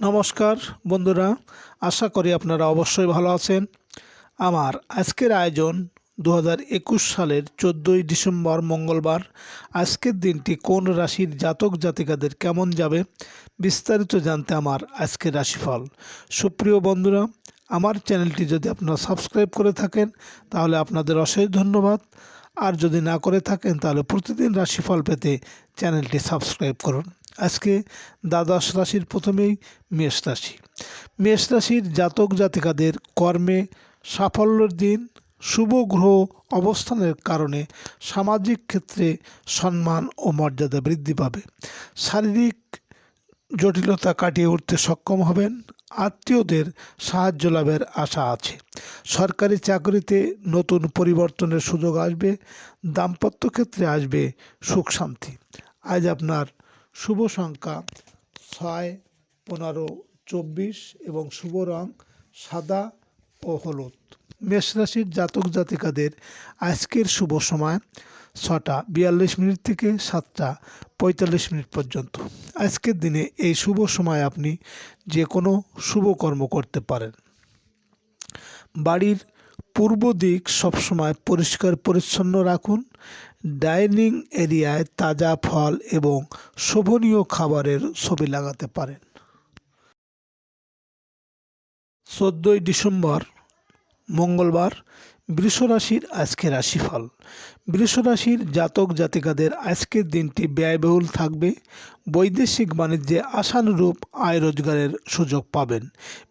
নমস্কার বন্ধুরা, আশা করি আপনারা অবশ্যই ভালো আছেন। আমার আজকের আয়োজন 2021 সালের 14ই ডিসেম্বর মঙ্গলবার। আজকের দিনটি কোন রাশির জাতক জাতিকাদের কেমন যাবে বিস্তারিত জানতে আমার আজকের রাশিফল। সুপ্রিয় বন্ধুরা, আমার চ্যানেলটি যদি আপনারা সাবস্ক্রাইব করে থাকেন তাহলে আপনাদের অশেষ ধন্যবাদ। আর যদি না করে থাকেন তাহলে প্রতিদিন রাশিফল পেতে চ্যানেলটি সাবস্ক্রাইব করুন। আজকে দ্বাদশ রাশির প্রথমেই মেষ রাশি। মেষ রাশির জাতক জাতিকাদের কর্মে সাফল্যের দিন। শুভ গ্রহ অবস্থানের কারণে সামাজিক ক্ষেত্রে সম্মান ও মর্যাদা বৃদ্ধি পাবে। শারীরিক জটিলতা কাটিয়ে উঠতে সক্ষম হবেন। আত্মীয়দের সাহায্য লাভের আশা আছে। সরকারি চাকরিতে নতুন পরিবর্তনের সুযোগ আসবে। দাম্পত্য ক্ষেত্রে আসবে সুখ শান্তি। আজ আপনার শুভ সংখ্যা 6, 15, 24 এবং শুভ রং সাদা ও হলুদ। মেষ রাশির জাতক জাতিকাদের আজকের শুভ সময় 6টা 42 থেকে 7টা 45 পর্যন্ত। আজকের দিনে এই শুভ সময় আপনি যে কোনো শুভ কর্ম করতে পারেন। বাড়ির পূর্ব দিক সবসময় পরিষ্কার পরিচ্ছন্ন রাখুন। ডাইনিং এরিয়ায় তাজা ফল এবং শোভনীয় খাবারের ছবি লাগাতে পারেন। 14ই ডিসেম্বর মঙ্গলবার বৃষ রাশির আজকের রাশিফল। বৃষ রাশির জাতক জাতিকাদের আজকের দিনটি ব্যয়বহুল থাকবে। বৈদেশিক বাণিজ্যে আশানুরূপ আয় রোজগারের সুযোগ পাবেন।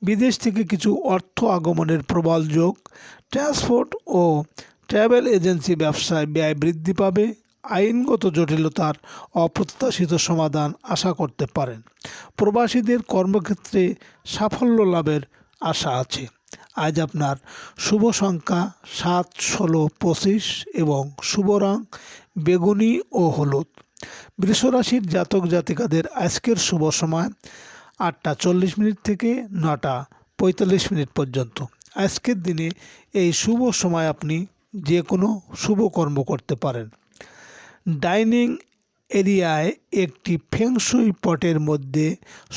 বিদেশ থেকে কিছু অর্থ আগমনের প্রবল যোগ। ট্রান্সপোর্ট ও ট্রাভেল এজেন্সি ব্যবসায় ব্যয় বৃদ্ধি পাবে। আইনগত জটিলতার অপ্রত্যাশিত সমাধান আশা করতে পারেন। প্রবাসীদের কর্মক্ষেত্রে সাফল্য লাভের আশা আছে। আজ আপনার শুভ সংখ্যা 7, 16, 25 এবং শুভ রং বেগুনি ও হলুদ। বৃষ রাশির জাতক জাতিকাদের আজকের শুভ সময় 8টা 40 থেকে 9টা 45 পর্যন্ত। আজকের দিনে এই শুভ সময় আপনি যে কোনো শুভ কর্ম করতে পারেন। ডাইনিং এরিয়ায় একটি ফেংশুই পটের মধ্যে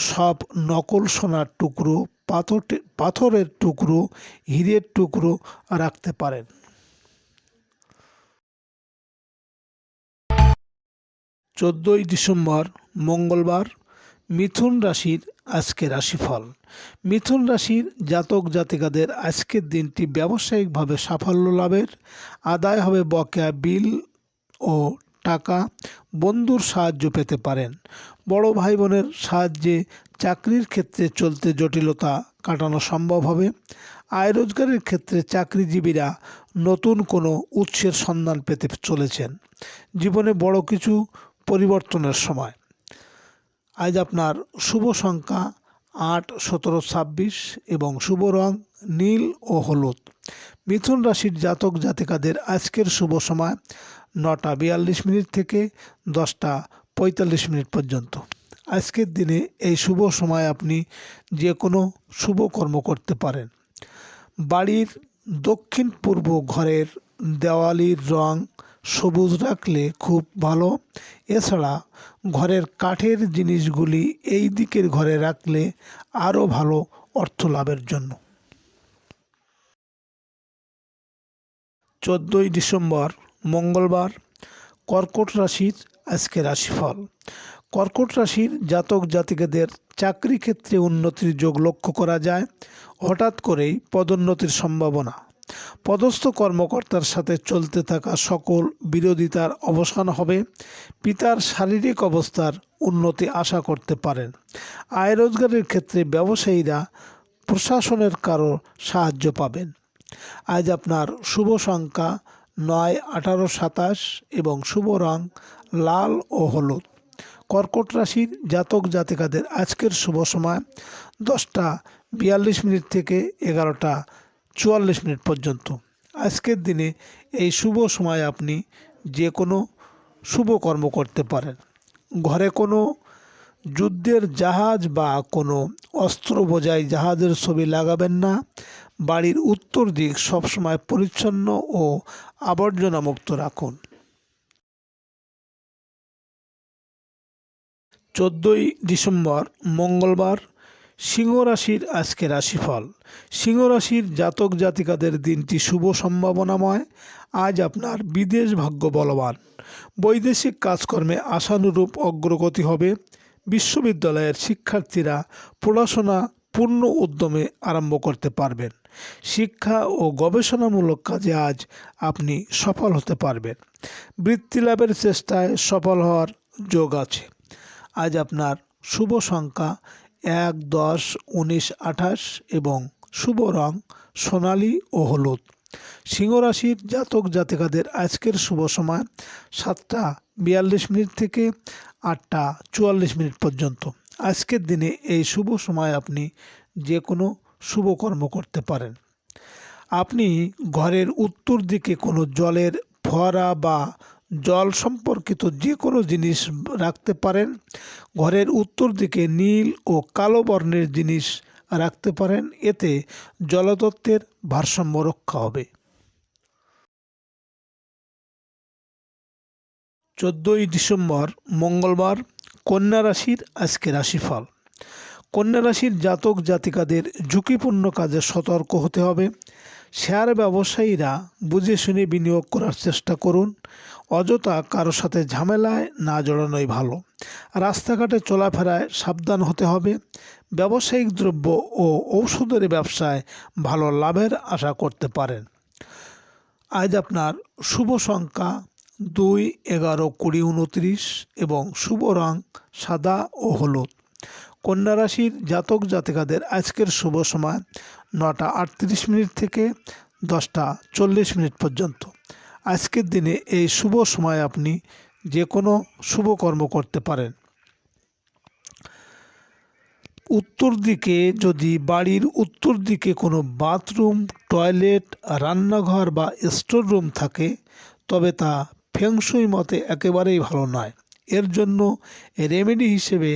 সব নকল সোনার টুকরো, পাথরের টুকরো, হীরের টুকরো রাখতে পারেন। 14ই ডিসেম্বর মঙ্গলবার মিথুন রাশির আজকের রাশিফল। মিথুন রাশির জাতক জাতিকাদের আজকের দিনটি ব্যবসায়িকভাবে সাফল্য লাভের। আদায় হবে বকেয়া বিল ও টাকা। বন্ধুর সাহায্য পেতে পারেন। বড় ভাই বোনের সাহায্যে চাকরির ক্ষেত্রে চলতে জটিলতা কাটানো সম্ভব হবে। আয় রোজগারের ক্ষেত্রে চাকরিজীবীরা নতুন কোনো উৎসের সন্ধান পেতে চলেছেন। জীবনে বড় কিছু পরিবর্তনের সময়। আজ আপনার শুভ সংখ্যা 8, 17, 26 এবং শুভ রং নীল ও হলুদ। মিথুন রাশির জাতক জাতিকাদের আজকের শুভ সময় 9টা 42 থেকে 10টা 45 পর্যন্ত। আজকের দিনে এই শুভ সময় আপনি যে কোনো শুভ কর্ম করতে পারেন। বাড়ির দক্ষিণ পূর্ব ঘরের দেওয়ালির রং সবুজ রাখলে খুব ভালো। এছাড়া ঘরের কাঠের জিনিসগুলি এই দিকের ঘরে রাখলে আরও ভালো অর্থ লাভের জন্য। 14ই ডিসেম্বর মঙ্গলবার কর্কট রাশির আজকে রাশিফল। কর্কট রাশির জাতক জাতিকাদের চাকরি ক্ষেত্রে উন্নতির যোগ লক্ষ্য করা যায়। হঠাৎ করেই পদোন্নতির সম্ভাবনা। পদস্থ কর্মকর্তার সাথে চলতে থাকা সকল বিরোধিতার অবসান হবে। পিতার শারীরিক অবস্থার উন্নতি আশা করতে পারেন। আয় রোজগারের ক্ষেত্রে ব্যবসায়ীরা প্রশাসনের কারো সাহায্য পাবেন। আজ আপনার শুভ সংখ্যা 9, 18, 27 এবং শুভ রং লাল ও হলুদ। কর্কট রাশির জাতক জাতিকাদের আজকের শুভ সময় 10টা 42 থেকে 11টা 44 পর্যন্ত। আজকের দিনে এই শুভ সময় আপনি যে কোনো শুভ কর্ম করতে পারেন। ঘরে কোনো যুদ্ধের জাহাজ বা কোনো অস্ত্র বোঝাই জাহাজের ছবি লাগাবেন না। বাড়ির উত্তর দিক সবসময় পরিচ্ছন্ন ও আবর্জনামুক্ত রাখুন। 14ই ডিসেম্বর মঙ্গলবার সিংহ রাশির আজকের রাশিফল। সিংহ রাশির জাতক জাতিকাদের দিনটি শুভ সম্ভাবনাময়। আজ আপনার বিদেশ ভাগ্য বলবান। বৈদেশিক কাজকর্মে আশানুরূপ অগ্রগতি হবে। বিশ্ববিদ্যালয়ের শিক্ষার্থীরা পড়াশোনা পূর্ণ উদ্যমে আরম্ভ করতে পারবেন। শিক্ষা ও গবেষণামূলক কাজে আজ আপনি সফল হতে পারবেন। বৃত্তি লাভের চেষ্টায় সফল হওয়ার যোগ আছে। আজ আপনার শুভ সংখ্যা 1, 10, 19, 28 এবং শুভ রং সোনালী ও হলুদ। সিংহ রাশির জাতক জাতিকাদের আজকের শুভ সময় 7:42 থেকে 8:44 পর্যন্ত। আজকের দিনে এই শুভ সময় আপনি যে কোনো শুভ কর্ম করতে পারেন। আপনি ঘরের উত্তর দিকে কোনো জলের ফোয়ারা বা জল সম্পর্কিত যে কোনো জিনিস রাখতে পারেন। ঘরের উত্তর দিকে নীল ও কালো বর্ণের জিনিস রাখতে পারেন। এতে জলতত্ত্বের ভারসাম্য রক্ষা হবে। 14ই ডিসেম্বর মঙ্গলবার, কন্যা রাশির আজকে রাশিফল। কন্যা রাশির জাতক জাতিকাদের ঝুঁকিপূর্ণ কাজে সতর্ক হতে হবে। শেয়ার ব্যবসায়ীরা বুঝে শুনে বিনিয়োগ করার চেষ্টা করুন। অযথা কারো সাথে ঝামেলায় না জড়ানোই ভালো। রাস্তাঘাটে চলাফেরায় সাবধান হতে হবে। ব্যবসায়িক দ্রব্য ও ঔষধের ব্যবসায় ভালো লাভের আশা করতে পারেন। আজ আপনার শুভ সংখ্যা 2, 11, 20, 29 এবং শুভ রং সাদা ও হলুদ। কন্যা রাশির জাতক জাতিকাদের আজকের শুভ সময় 9:38 থেকে 10:40 পর্যন্ত। আজকের দিনে এই শুভ সময় আপনি যে কোনো শুভ কর্ম করতে পারেন। উত্তর দিকে যদি বাড়ির উত্তর দিকে কোনো বাথরুম, টয়লেট, রান্নাঘর বা স্টোর রুম থাকে তবে তা ফেংশুই মতে একেবারেই ভালো নয়। এর জন্য রেমেডি হিসেবে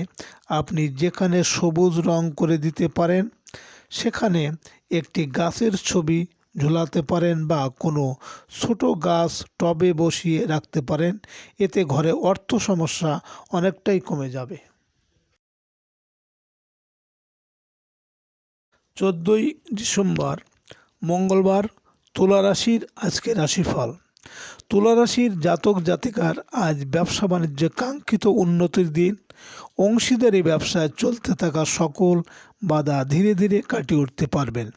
আপনি যেখানে সবুজ রং করে দিতে পারেন সেখানে একটি গাছের ছবি ঝুলাতে পারেন বা কোনো ছোট গাছ টবে বসিয়ে রাখতে পারেন। এতে ঘরে অর্থ সমস্যা অনেকটাই কমে যাবে। 14ই ডিসেম্বর মঙ্গলবার, তুলা রাশির আজকে রাশিফল। তুলা রাশির জাতক জাতিকার আজ ব্যবসা বাণিজ্যে কাঙ্ক্ষিত উন্নতির দিন। অংশীদারি ব্যবসায় চলতে থাকা সকল বাধা ধীরে ধীরে কাটিয়ে উঠতে পারবেন।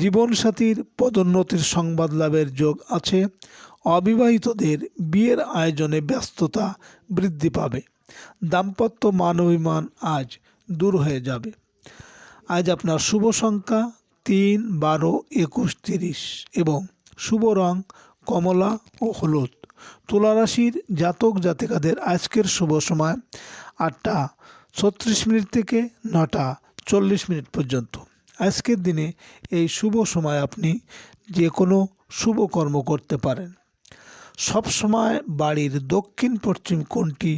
জীবনসাথীর পদোন্নতির সংবাদ লাভের যোগ আছে। অবিবাহিতদের বিয়ের আয়োজনে ব্যস্ততা বৃদ্ধি পাবে। দাম্পত্য মান অভিমান আজ দূর হয়ে যাবে। আজ আপনার শুভ সংখ্যা 3, 12, 21, 30 এবং শুভ রং কমলা ও হলুদ। তুলা রাশির জাতক জাতিকাদের আজকের শুভ সময় 8:36 থেকে 9:40 পর্যন্ত। আজকের দিনে এই শুভ সময় আপনি যে কোনো শুভ কর্ম করতে পারেন। সব সময় বাড়ির দক্ষিণ পশ্চিম কোণটি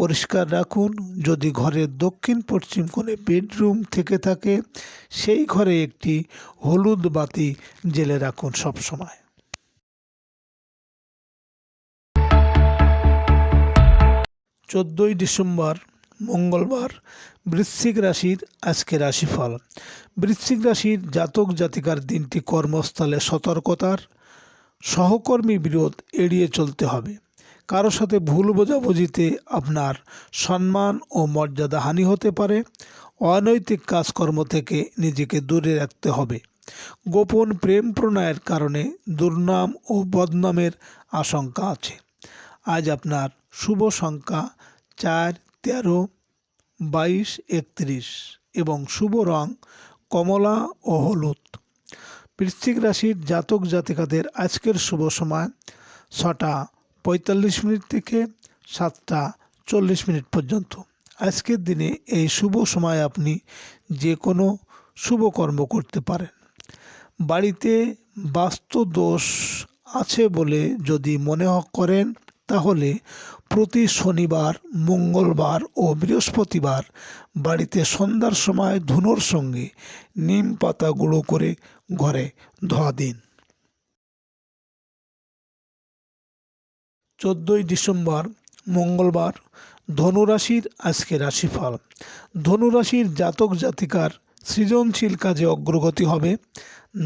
পরিষ্কার রাখুন। যদি ঘরের দক্ষিণ পশ্চিম কোণে বেডরুম থেকে থাকে সেই ঘরে একটি হলুদ বাতি জ্বেলে রাখুন সব সময়। 14ই ডিসেম্বর মঙ্গলবার, বৃশ্চিক রাশির আজকে রাশিফল। বৃশ্চিক রাশির জাতক জাতিকার দিনটি কর্মস্থলে সতর্কতার, সহকর্মী বিরোধ এড়িয়ে চলতে হবে। কারো সাথে ভুল বোঝাবুঝিতে আপনার সম্মান ও মর্যাদা হানি হতে পারে। অনৈতিক কাজকর্ম থেকে নিজেকে দূরে রাখতে হবে। গোপন প্রেম প্রণয়ের কারণে দুর্নাম ও বদনামের আশঙ্কা আছে। আজ আপনার শুভ সংখ্যা 4, 13, 22, 31 এবং শুভ রং কমলা ও হলুদ। বৃশ্চিক রাশির জাতক জাতিকাদের আজকের শুভ সময় 6:45 থেকে 7:40 পর্যন্ত। আজকের দিনে এই শুভ সময় আপনি যে কোনো শুভ কর্ম করতে পারেন। বাড়িতে বাস্তু দোষ আছে বলে যদি মনে করেন তাহলে প্রতি শনিবার, মঙ্গলবার ও বৃহস্পতিবার বাড়িতে সন্ধ্যার সময় ধুনোর সঙ্গে নিম পাতা গুঁড়ো করে ঘরে ধোয়া দিন। 14ই ডিসেম্বর মঙ্গলবার, ধনুরাশির আজকে রাশিফল। ধনুরাশির জাতক জাতিকার সৃজনশীল কাজে অগ্রগতি হবে।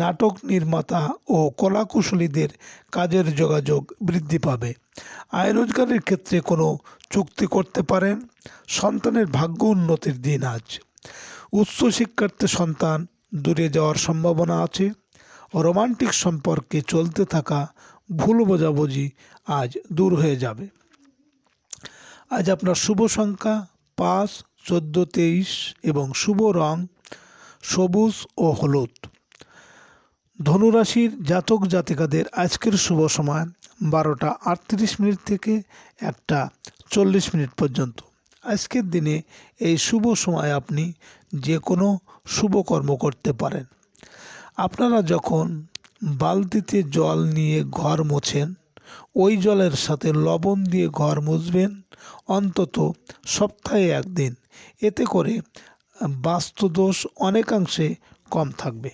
নাটক নির্মাতা ও কলাকুশলীদের কাজের যোগাযোগ বৃদ্ধি পাবে। আয় রোজগারের ক্ষেত্রে কোনো চুক্তি করতে পারেন। সন্তানের ভাগ্য উন্নতির দিন আজ। উচ্চশিক্ষার্থী সন্তান দূরে যাওয়ার সম্ভাবনা আছে। রোমান্টিক সম্পর্কে চলতে থাকা ভুল বোঝাবুঝি আজ দূর হয়ে যাবে। আজ আপনার শুভ সংখ্যা 5, 14, 23 এবং শুভ রং সবুজ ও হলুদ। ধনুরাশির জাতক জাতিকাদের আজকের শুভ সময় 12টা 38 মিনিট থেকে 1টা 40 মিনিট পর্যন্ত। আজকের দিনে এই শুভ সময় আপনি যে কোনো শুভ কর্ম করতে পারেন। আপনারা যখন বালতিতে জল নিয়ে ঘর মোছেন, ওই জলের সাথে লবণ দিয়ে ঘর মুছবেন অন্তত সপ্তাহে 1 দিন। এতে করে বাস্তুদোষ অনেকাংশে কম থাকবে।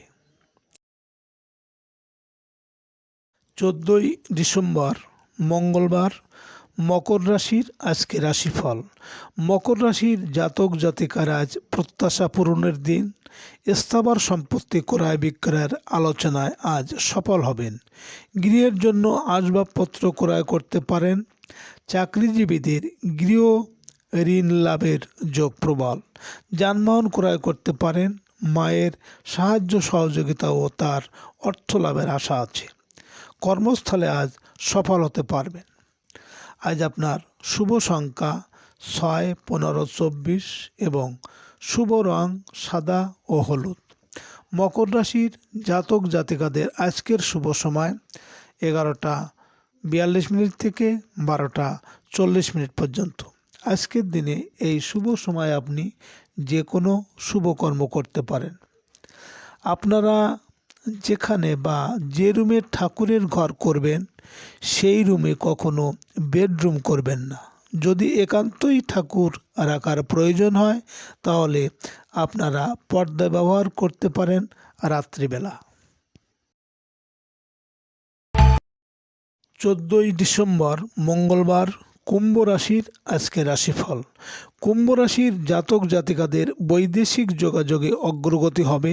14ই ডিসেম্বর মঙ্গলবার, মকর রাশির আজকে রাশিফল। মকর রাশির জাতক জাতিকার আজ প্রত্যাশা পূরণের দিন। স্থাবর সম্পত্তি ক্রয় বিক্রয়ের আলোচনায় আজ সফল হবেন। গৃহের জন্য আসবাবপত্র ক্রয় করতে পারেন। চাকরিজীবীদের গৃহ ঋণ লাভের যোগ প্রবল। যানবাহন ক্রয় করতে পারেন। মায়ের সাহায্য সহযোগিতা ও তার অর্থ লাভের আশা আছে। কর্মস্থলে আজ সফল হতে পারবেন। আজ আপনার শুভ সংখ্যা 6, 15, 24 এবং শুভ রং সাদা ও হলুদ। মকর রাশির জাতক জাতিকাদের আজকের শুভ সময় 11টা 42 মিনিট থেকে 12টা 40 মিনিট পর্যন্ত। আজকের দিনে এই শুভ সময় আপনি যে কোনো শুভ কর্ম করতে পারেন। আপনারা যেখানে বা যে রুমে ঠাকুরের ঘর করবেন সেই রুমে কখনো বেডরুম করবেন না। যদি একান্তই ঠাকুর রাখার প্রয়োজন হয় তাহলে আপনারা পর্দা ব্যবহার করতে পারেন রাত্রিবেলা। 14ই ডিসেম্বর মঙ্গলবার, কুম্ভ রাশির আজকে রাশিফল। কুম্ভ রাশির জাতক জাতিকাদের বৈদেশিক যোগাযোগে অগ্রগতি হবে।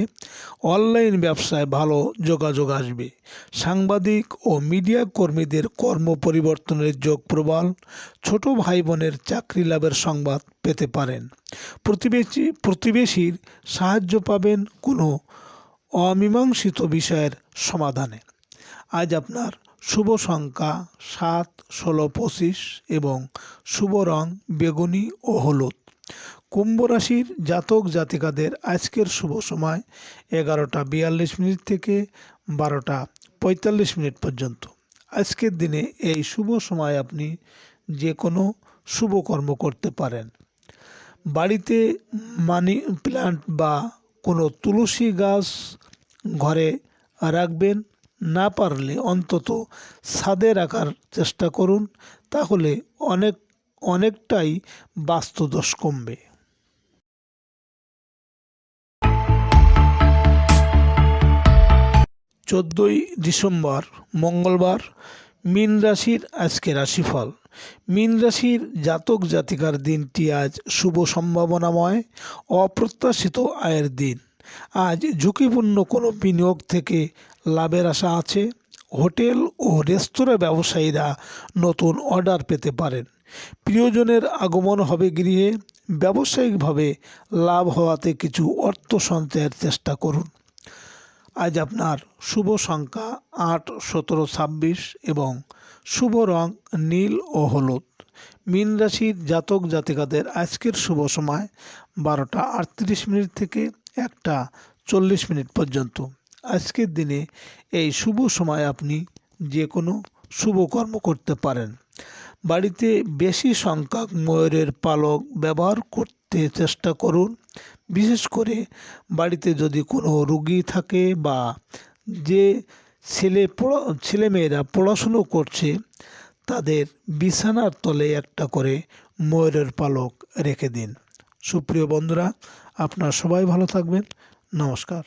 অনলাইন ব্যবসায় ভালো যোগাযোগ আসবে। সাংবাদিক ও মিডিয়া কর্মীদের কর্ম পরিবর্তনের যোগ প্রবল। ছোট ভাই বোনের চাকরি লাভের সংবাদ পেতে পারেন। প্রতিবেশীর সাহায্য পাবেন কোনো অমীমাংসিত বিষয়ের সমাধানে। আজ আপনার শুভ সংখ্যা 7, 16, 25 এবং শুভ রং বেগুনি ও হলুদ। কুম্ভ রাশির জাতক জাতিকাদের আজকের শুভ সময় 11টা 42 মিনিট থেকে 12টা 45 মিনিট পর্যন্ত। আজকের দিনে এই শুভ সময় আপনি যে কোনো শুভ কর্ম করতে পারেন। বাড়িতে মানি প্ল্যান্ট বা কোনো তুলসী গাছ ঘরে রাখবেন। না পারলে অন্তত ছাদে রাখার চেষ্টা করুন, তাহলে অনেকটাই বাস্তুদোষ কমবে। 14ই ডিসেম্বর মঙ্গলবার, মীন রাশির আজকে রাশিফল। মীন রাশির জাতক জাতিকার দিনটি আজ শুভ সম্ভাবনাময়। অপ্রত্যাশিত আয়ের দিন। আজ ঝুঁকিপূর্ণ কোনো বিনিয়োগ থেকে লাভের আশা আছে। হোটেল ও রেস্তোরাঁ ব্যবসায়ীরা নতুন অর্ডার পেতে পারেন। প্রিয়জনের আগমন হবে গৃহে। ব্যবসায়িকভাবে লাভ হওয়াতে কিছু অর্থ সঞ্চয়ের চেষ্টা করুন। আজ আপনার শুভ সংখ্যা 8, 17, 26 এবং শুভ রং নীল ও হলুদ। মীন রাশির জাতক জাতিকাদের আজকের শুভ সময় 12টা 38 মিনিট থেকে 1টা 40 মিনিট পর্যন্ত। আজকের দিনে এই শুভ সময় আপনি যে কোনো শুভ কর্ম করতে পারেন। বাড়িতে বেশি সংখ্যক ময়ূরের পালক ব্যবহার করতে চেষ্টা করুন। বিশেষ করে বাড়িতে যদি কোনো রোগী থাকে বা যে ছেলেমেয়েরা পড়াশুনো করছে তাদের বিছানার তলে একটা করে ময়ূরের পালক রেখে দিন। সুপ্রিয় বন্ধুরা, আপনারা সবাই ভালো থাকবেন। নমস্কার।